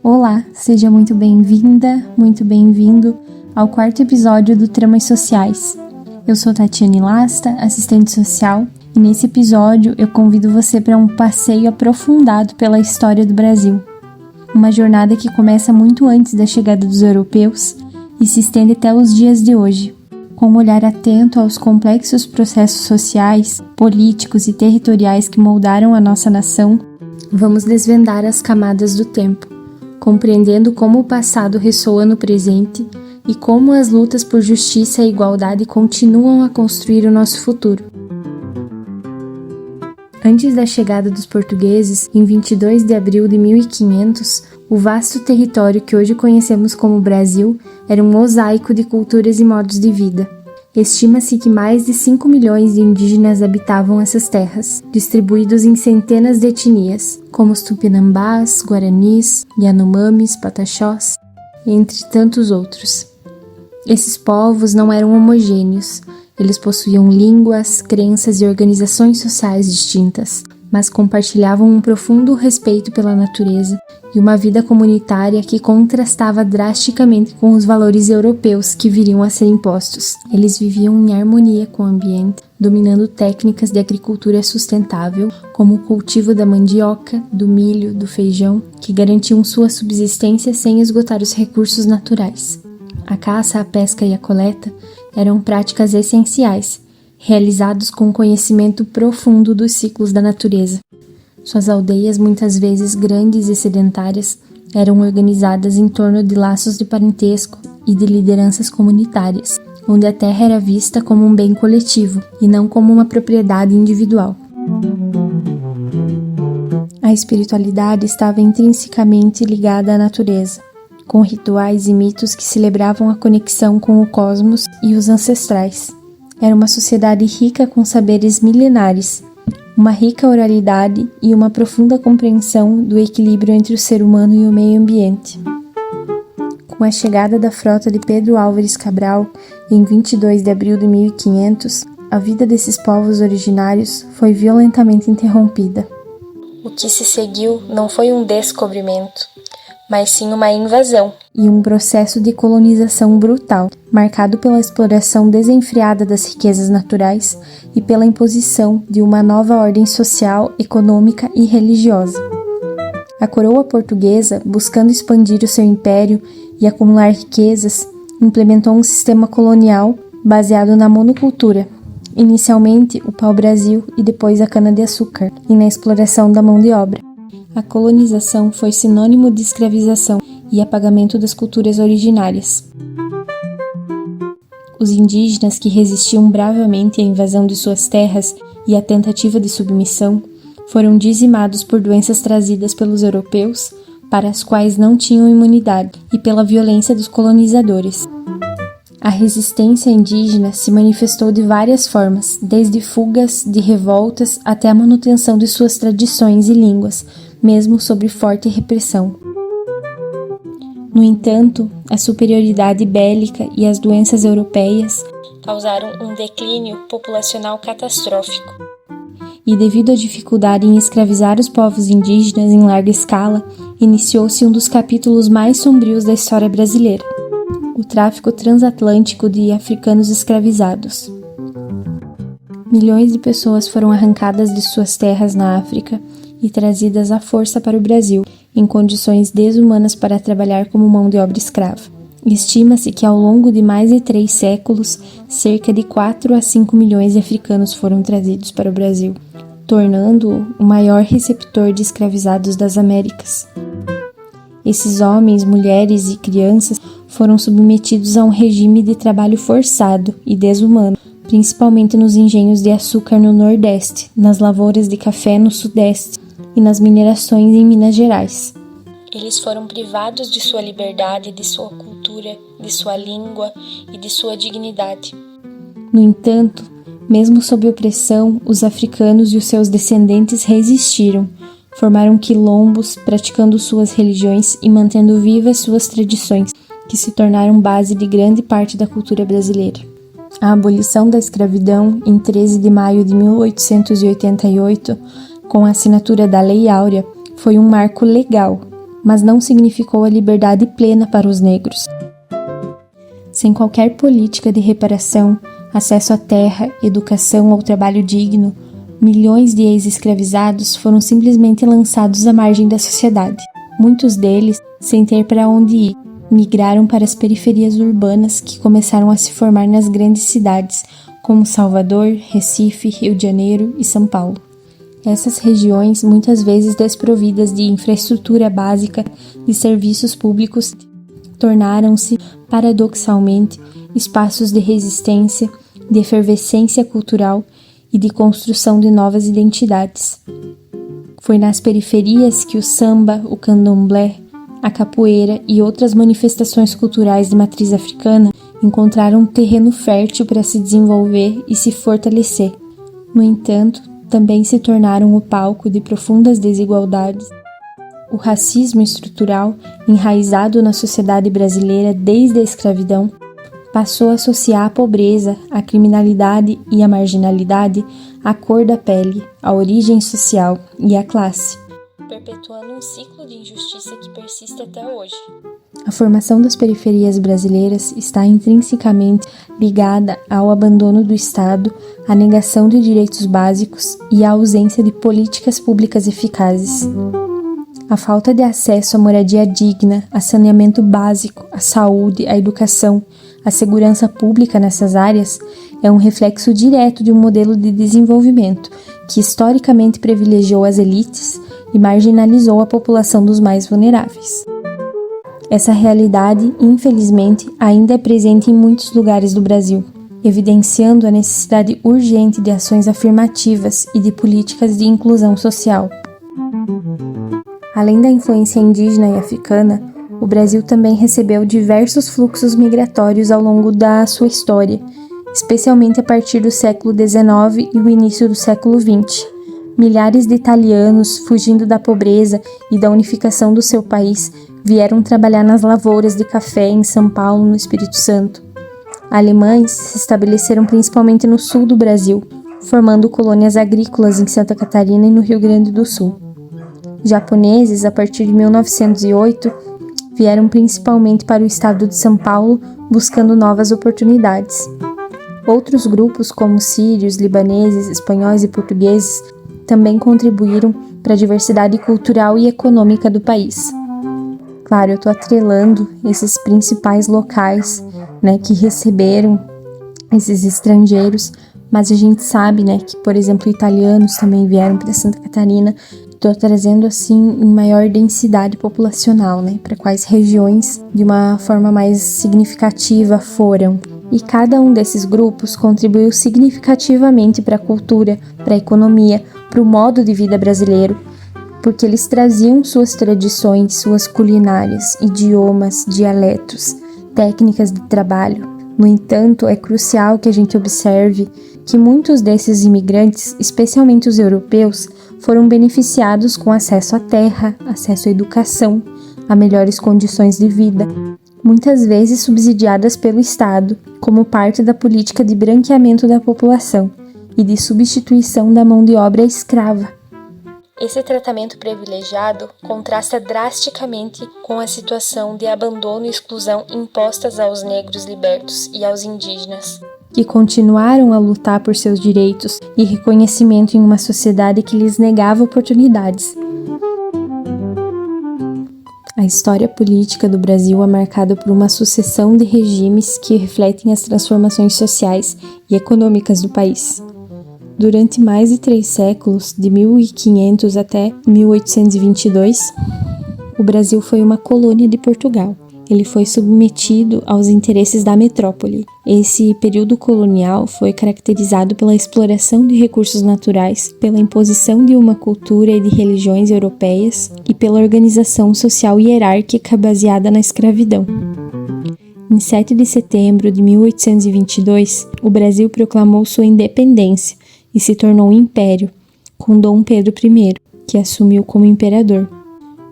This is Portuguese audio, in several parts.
Olá, seja muito bem-vinda, muito bem-vindo ao 4º episódio do Tramas Sociais. Eu sou Tatiane Lasta, assistente social, e nesse episódio eu convido você para um passeio aprofundado pela história do Brasil. Uma jornada que começa muito antes da chegada dos europeus e se estende até os dias de hoje, com um olhar atento aos complexos processos sociais, políticos e territoriais que moldaram a nossa nação. Vamos desvendar as camadas do tempo, compreendendo como o passado ressoa no presente e como as lutas por justiça e igualdade continuam a construir o nosso futuro. Antes da chegada dos portugueses, em 22 de abril de 1500, o vasto território que hoje conhecemos como Brasil era um mosaico de culturas e modos de vida. Estima-se que mais de 5 milhões de indígenas habitavam essas terras, distribuídos em centenas de etnias, como os Tupinambás, Guaranis, Yanomamis, Pataxós, entre tantos outros. Esses povos não eram homogêneos, eles possuíam línguas, crenças e organizações sociais distintas, mas compartilhavam um profundo respeito pela natureza e uma vida comunitária que contrastava drasticamente com os valores europeus que viriam a ser impostos. Eles viviam em harmonia com o ambiente, dominando técnicas de agricultura sustentável, como o cultivo da mandioca, do milho, do feijão, que garantiam sua subsistência sem esgotar os recursos naturais. A caça, a pesca e a coleta eram práticas essenciais, realizados com conhecimento profundo dos ciclos da natureza. Suas aldeias, muitas vezes grandes e sedentárias, eram organizadas em torno de laços de parentesco e de lideranças comunitárias, onde a terra era vista como um bem coletivo e não como uma propriedade individual. A espiritualidade estava intrinsecamente ligada à natureza, com rituais e mitos que celebravam a conexão com o cosmos e os ancestrais. Era uma sociedade rica com saberes milenares, uma rica oralidade e uma profunda compreensão do equilíbrio entre o ser humano e o meio ambiente. Com a chegada da frota de Pedro Álvares Cabral, em 22 de abril de 1500, a vida desses povos originários foi violentamente interrompida. O que se seguiu não foi um descobrimento, mas sim uma invasão e um processo de colonização brutal, marcado pela exploração desenfreada das riquezas naturais e pela imposição de uma nova ordem social, econômica e religiosa. A coroa portuguesa, buscando expandir o seu império e acumular riquezas, implementou um sistema colonial baseado na monocultura, inicialmente o pau-brasil e depois a cana-de-açúcar, e na exploração da mão de obra. A colonização foi sinônimo de escravização e apagamento das culturas originárias. Os indígenas que resistiam bravamente à invasão de suas terras e à tentativa de submissão foram dizimados por doenças trazidas pelos europeus, para as quais não tinham imunidade, e pela violência dos colonizadores. A resistência indígena se manifestou de várias formas, desde fugas, de revoltas, até a manutenção de suas tradições e línguas, mesmo sob forte repressão. No entanto, a superioridade bélica e as doenças europeias causaram um declínio populacional catastrófico. E devido à dificuldade em escravizar os povos indígenas em larga escala, iniciou-se um dos capítulos mais sombrios da história brasileira: o tráfico transatlântico de africanos escravizados. Milhões de pessoas foram arrancadas de suas terras na África e trazidas à força para o Brasil, em condições desumanas para trabalhar como mão de obra escrava. Estima-se que ao longo de mais de 3 séculos, cerca de 4 a 5 milhões de africanos foram trazidos para o Brasil, tornando-o o maior receptor de escravizados das Américas. Esses homens, mulheres e crianças foram submetidos a um regime de trabalho forçado e desumano, principalmente nos engenhos de açúcar no Nordeste, nas lavouras de café no Sudeste e nas minerações em Minas Gerais. Eles foram privados de sua liberdade, de sua cultura, de sua língua e de sua dignidade. No entanto, mesmo sob opressão, os africanos e os seus descendentes resistiram, formaram quilombos, praticando suas religiões e mantendo vivas suas tradições, que se tornaram base de grande parte da cultura brasileira. A abolição da escravidão, em 13 de maio de 1888, com a assinatura da Lei Áurea, foi um marco legal, mas não significou a liberdade plena para os negros. Sem qualquer política de reparação, acesso à terra, educação ou trabalho digno, milhões de ex-escravizados foram simplesmente lançados à margem da sociedade. Muitos deles, sem ter para onde ir, migraram para as periferias urbanas que começaram a se formar nas grandes cidades, como Salvador, Recife, Rio de Janeiro e São Paulo. Essas regiões, muitas vezes desprovidas de infraestrutura básica de serviços públicos, tornaram-se, paradoxalmente, espaços de resistência, de efervescência cultural e de construção de novas identidades. Foi nas periferias que o samba, o candomblé, a capoeira e outras manifestações culturais de matriz africana encontraram um terreno fértil para se desenvolver e se fortalecer. No entanto, também se tornaram o palco de profundas desigualdades. O racismo estrutural, enraizado na sociedade brasileira desde a escravidão, passou a associar a pobreza, a criminalidade e a marginalidade à cor da pele, à origem social e à classe, perpetuando um ciclo de injustiça que persiste até hoje. A formação das periferias brasileiras está intrinsecamente ligada ao abandono do Estado, à negação de direitos básicos e à ausência de políticas públicas eficazes. A falta de acesso à moradia digna, a saneamento básico, à saúde, à educação, à segurança pública nessas áreas é um reflexo direto de um modelo de desenvolvimento que historicamente privilegiou as elites e marginalizou a população dos mais vulneráveis. Essa realidade, infelizmente, ainda é presente em muitos lugares do Brasil, evidenciando a necessidade urgente de ações afirmativas e de políticas de inclusão social. Além da influência indígena e africana, o Brasil também recebeu diversos fluxos migratórios ao longo da sua história, especialmente a partir do século XIX e o início do século XX. Milhares de italianos, fugindo da pobreza e da unificação do seu país, vieram trabalhar nas lavouras de café em São Paulo, no Espírito Santo. Alemães se estabeleceram principalmente no sul do Brasil, formando colônias agrícolas em Santa Catarina e no Rio Grande do Sul. Japoneses, a partir de 1908, vieram principalmente para o estado de São Paulo, buscando novas oportunidades. Outros grupos, como sírios, libaneses, espanhóis e portugueses, também contribuíram para a diversidade cultural e econômica do país. Claro, eu estou atrelando esses principais locais, que receberam esses estrangeiros, mas a gente sabe, que, por exemplo, italianos também vieram para Santa Catarina. Estou trazendo, assim, em maior densidade populacional, para quais regiões, de uma forma mais significativa, foram. E cada um desses grupos contribuiu significativamente para a cultura, para a economia, para o modo de vida brasileiro, porque eles traziam suas tradições, suas culinárias, idiomas, dialetos, técnicas de trabalho. No entanto, é crucial que a gente observe que muitos desses imigrantes, especialmente os europeus, foram beneficiados com acesso à terra, acesso à educação, a melhores condições de vida, muitas vezes subsidiadas pelo Estado, como parte da política de branqueamento da população e de substituição da mão de obra escrava. Esse tratamento privilegiado contrasta drasticamente com a situação de abandono e exclusão impostas aos negros libertos e aos indígenas, que continuaram a lutar por seus direitos e reconhecimento em uma sociedade que lhes negava oportunidades. A história política do Brasil é marcada por uma sucessão de regimes que refletem as transformações sociais e econômicas do país. Durante mais de 3 séculos, de 1500 até 1822, o Brasil foi uma colônia de Portugal. Ele foi submetido aos interesses da metrópole. Esse período colonial foi caracterizado pela exploração de recursos naturais, pela imposição de uma cultura e de religiões europeias e pela organização social hierárquica baseada na escravidão. Em 7 de setembro de 1822, o Brasil proclamou sua independência e se tornou um império, com Dom Pedro I, que assumiu como imperador.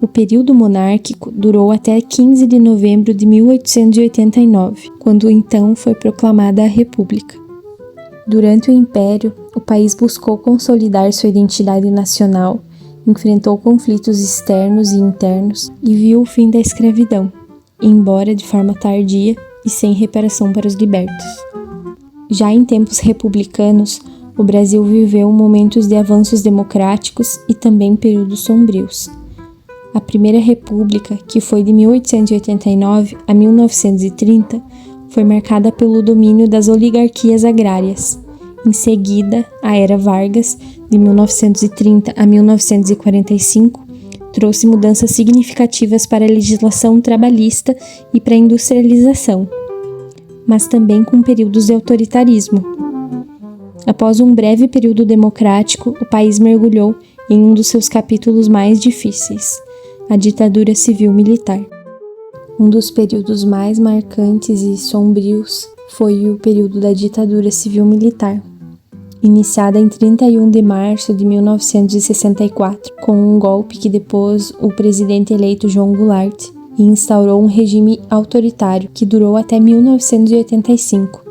O período monárquico durou até 15 de novembro de 1889, quando então foi proclamada a República. Durante o Império, o país buscou consolidar sua identidade nacional enfrentou conflitos externos e internos e viu o fim da escravidão, embora de forma tardia e sem reparação para os libertos. Já em tempos republicanos, o Brasil viveu momentos de avanços democráticos e também períodos sombrios. A Primeira República, que foi de 1889 a 1930, foi marcada pelo domínio das oligarquias agrárias. Em seguida, a Era Vargas, de 1930 a 1945, trouxe mudanças significativas para a legislação trabalhista e para a industrialização, mas também com períodos de autoritarismo. Após um breve período democrático, o país mergulhou em um dos seus capítulos mais difíceis, a ditadura civil-militar. Um dos períodos mais marcantes e sombrios foi o período da ditadura civil-militar, iniciada em 31 de março de 1964, com um golpe que depôs o presidente eleito João Goulart e instaurou um regime autoritário que durou até 1985.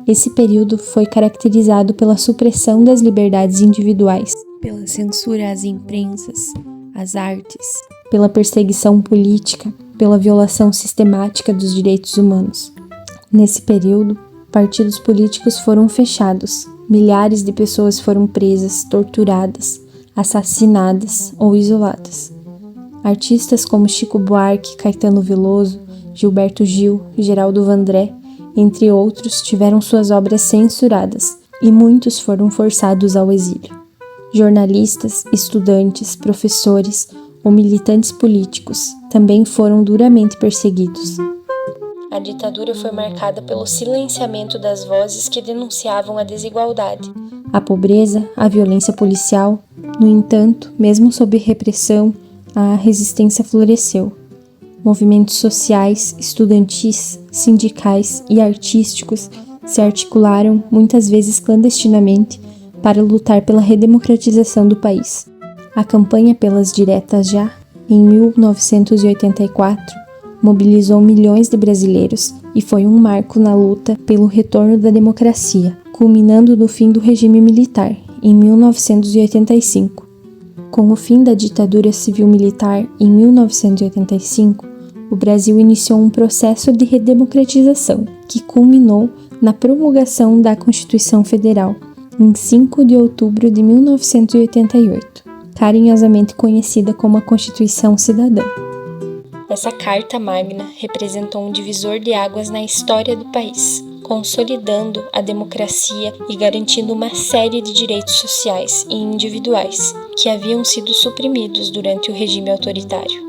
Esse período foi caracterizado pela supressão das liberdades individuais, pela censura às imprensas, às artes, pela perseguição política, pela violação sistemática dos direitos humanos. Nesse período, partidos políticos foram fechados, milhares de pessoas foram presas, torturadas, assassinadas ou isoladas. Artistas como Chico Buarque, Caetano Veloso, Gilberto Gil, Geraldo Vandré, entre outros, tiveram suas obras censuradas e muitos foram forçados ao exílio. Jornalistas, estudantes, professores ou militantes políticos também foram duramente perseguidos. A ditadura foi marcada pelo silenciamento das vozes que denunciavam a desigualdade, a pobreza, a violência policial. No entanto, mesmo sob repressão, a resistência floresceu. Movimentos sociais, estudantis, sindicais e artísticos se articularam, muitas vezes clandestinamente, para lutar pela redemocratização do país. A campanha pelas diretas já, em 1984, mobilizou milhões de brasileiros e foi um marco na luta pelo retorno da democracia, culminando no fim do regime militar, em 1985. Com o fim da ditadura civil-militar em 1985, o Brasil iniciou um processo de redemocratização que culminou na promulgação da Constituição Federal, em 5 de outubro de 1988, carinhosamente conhecida como a Constituição Cidadã. Essa Carta Magna representou um divisor de águas na história do país, consolidando a democracia e garantindo uma série de direitos sociais e individuais que haviam sido suprimidos durante o regime autoritário.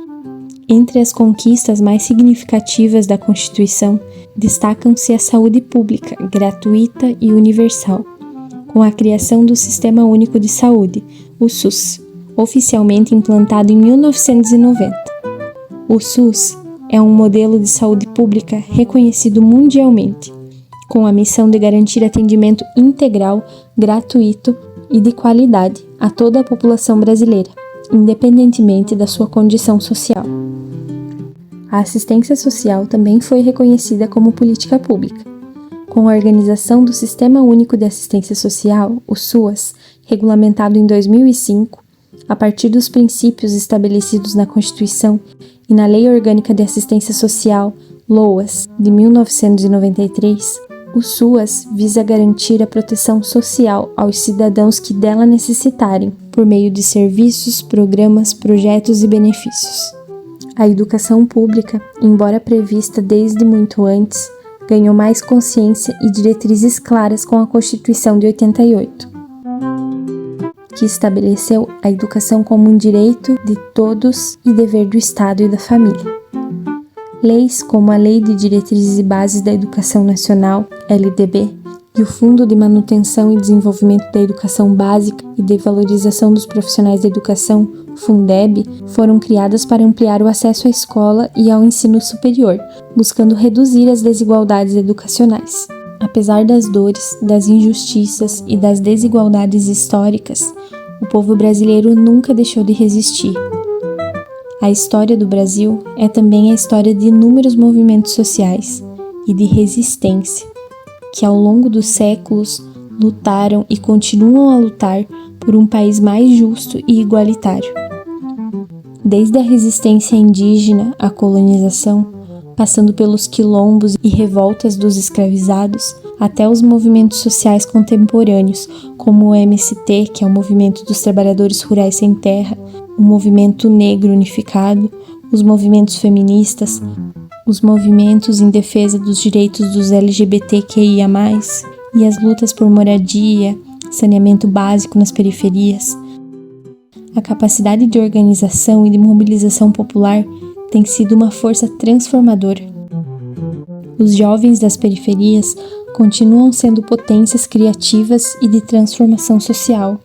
Entre as conquistas mais significativas da Constituição, destacam-se a saúde pública, gratuita e universal, com a criação do Sistema Único de Saúde, o SUS, oficialmente implantado em 1990. O SUS é um modelo de saúde pública reconhecido mundialmente, com a missão de garantir atendimento integral, gratuito e de qualidade a toda a população brasileira, independentemente da sua condição social. A assistência social também foi reconhecida como política pública, com a organização do Sistema Único de Assistência Social, o SUAS, regulamentado em 2005, a partir dos princípios estabelecidos na Constituição e na Lei Orgânica de Assistência Social, LOAS, de 1993, o SUAS visa garantir a proteção social aos cidadãos que dela necessitarem, por meio de serviços, programas, projetos e benefícios. A educação pública, embora prevista desde muito antes, ganhou mais consciência e diretrizes claras com a Constituição de 88, que estabeleceu a educação como um direito de todos e dever do Estado e da família. Leis como a Lei de Diretrizes e Bases da Educação Nacional, LDB, e o Fundo de Manutenção e Desenvolvimento da Educação Básica e de Valorização dos Profissionais da Educação, Fundeb, foram criadas para ampliar o acesso à escola e ao ensino superior, buscando reduzir as desigualdades educacionais. Apesar das dores, das injustiças e das desigualdades históricas, o povo brasileiro nunca deixou de resistir. A história do Brasil é também a história de inúmeros movimentos sociais e de resistência, que ao longo dos séculos lutaram e continuam a lutar por por um país mais justo e igualitário. Desde a resistência indígena à colonização, passando pelos quilombos e revoltas dos escravizados, até os movimentos sociais contemporâneos, como o MST, que é o Movimento dos Trabalhadores Rurais Sem Terra, o Movimento Negro Unificado, os movimentos feministas, os movimentos em defesa dos direitos dos LGBTQIA+, e as lutas por moradia, saneamento básico nas periferias. A capacidade de organização e de mobilização popular tem sido uma força transformadora. Os jovens das periferias continuam sendo potências criativas e de transformação social.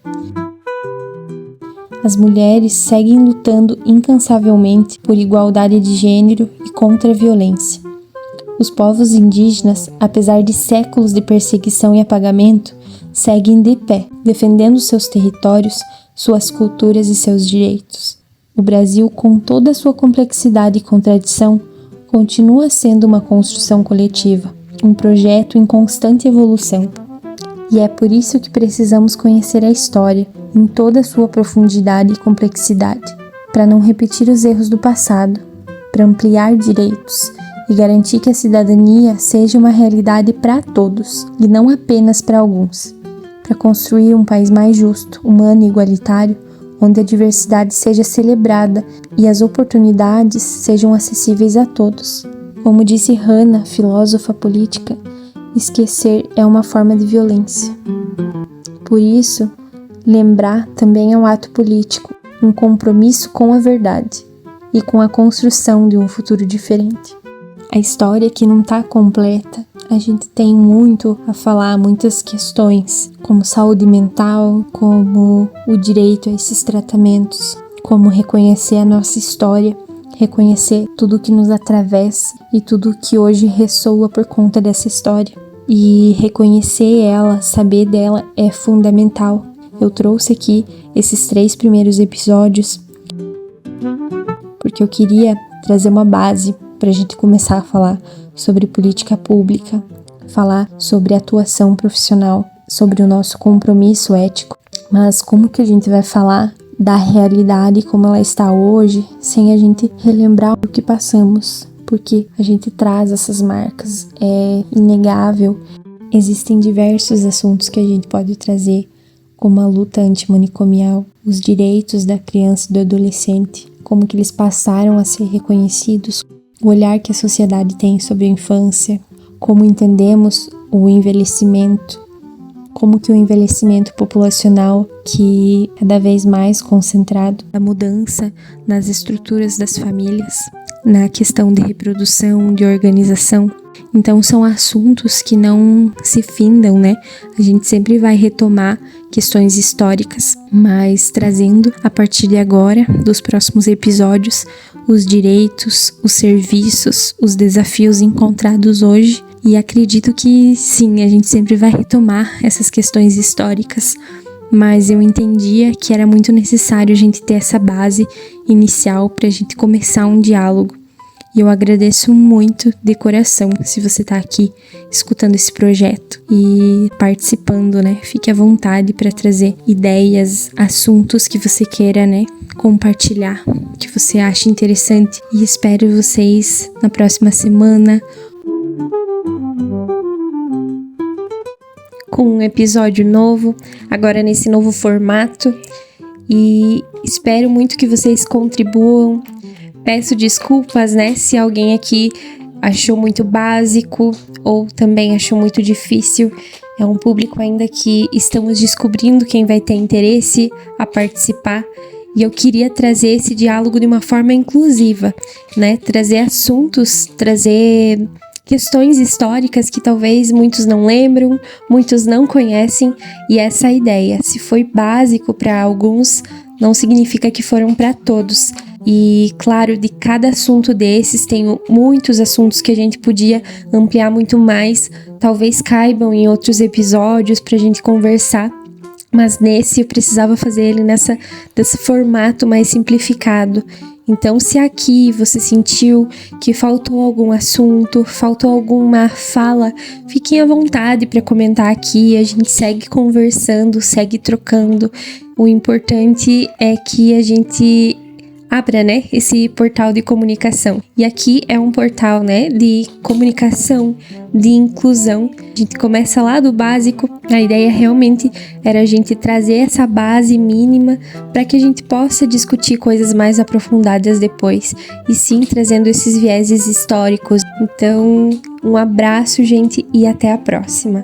As mulheres seguem lutando incansavelmente por igualdade de gênero e contra a violência. Os povos indígenas, apesar de séculos de perseguição e apagamento, seguem de pé, defendendo seus territórios, suas culturas e seus direitos. O Brasil, com toda a sua complexidade e contradição, continua sendo uma construção coletiva, um projeto em constante evolução. E é por isso que precisamos conhecer a história em toda a sua profundidade e complexidade, para não repetir os erros do passado, para ampliar direitos e garantir que a cidadania seja uma realidade para todos e não apenas para alguns, para construir um país mais justo, humano e igualitário, onde a diversidade seja celebrada e as oportunidades sejam acessíveis a todos. Como disse Hannah, filósofa política, esquecer é uma forma de violência. Por isso, lembrar também é um ato político, um compromisso com a verdade e com a construção de um futuro diferente. A história que não está completa, a gente tem muito a falar, muitas questões, como saúde mental, como o direito a esses tratamentos, como reconhecer a nossa história, reconhecer tudo que nos atravessa e tudo que hoje ressoa por conta dessa história. E reconhecer ela, saber dela é fundamental. Eu trouxe aqui esses 3 primeiros episódios porque eu queria trazer uma base para a gente começar a falar sobre política pública, falar sobre atuação profissional, sobre o nosso compromisso ético. Mas como que a gente vai falar da realidade como ela está hoje, sem a gente relembrar o que passamos? Porque a gente traz essas marcas, é inegável. Existem diversos assuntos que a gente pode trazer, como a luta antimanicomial, os direitos da criança e do adolescente, como que eles passaram a ser reconhecidos, o olhar que a sociedade tem sobre a infância, como entendemos o envelhecimento, como que o envelhecimento populacional, que é cada vez mais concentrado, a mudança nas estruturas das famílias, na questão de reprodução, de organização. Então são assuntos que não se findam, né? A gente sempre vai retomar questões históricas, mas trazendo a partir de agora, dos próximos episódios, os direitos, os serviços, os desafios encontrados hoje. E acredito que sim, a gente sempre vai retomar essas questões históricas, mas eu entendia que era muito necessário a gente ter essa base inicial para a gente começar um diálogo. E eu agradeço muito de coração se você está aqui escutando esse projeto e participando, né? Fique à vontade para trazer ideias, assuntos que você queira, né? Compartilhar, que você ache interessante. E espero vocês na próxima semana com um episódio novo, agora nesse novo formato. E espero muito que vocês contribuam. Peço desculpas, né, se alguém aqui achou muito básico ou também achou muito difícil. É um público ainda que estamos descobrindo quem vai ter interesse a participar. E eu queria trazer esse diálogo de uma forma inclusiva, né? Trazer assuntos, trazer questões históricas que talvez muitos não lembram, muitos não conhecem. E essa é a ideia. Se foi básico para alguns, não significa que foram para todos. E, claro, de cada assunto desses, tem muitos assuntos que a gente podia ampliar muito mais, talvez caibam em outros episódios pra gente conversar, mas nesse eu precisava fazer ele desse formato mais simplificado. Então, se aqui você sentiu que faltou algum assunto, faltou alguma fala, fiquem à vontade para comentar aqui, a gente segue conversando, segue trocando. O importante é que a gente abra, né, esse portal de comunicação. E aqui é um portal, né, de comunicação, de inclusão. A gente começa lá do básico. A ideia realmente era a gente trazer essa base mínima para que a gente possa discutir coisas mais aprofundadas depois. E sim, trazendo esses vieses históricos. Então, um abraço, gente, e até a próxima.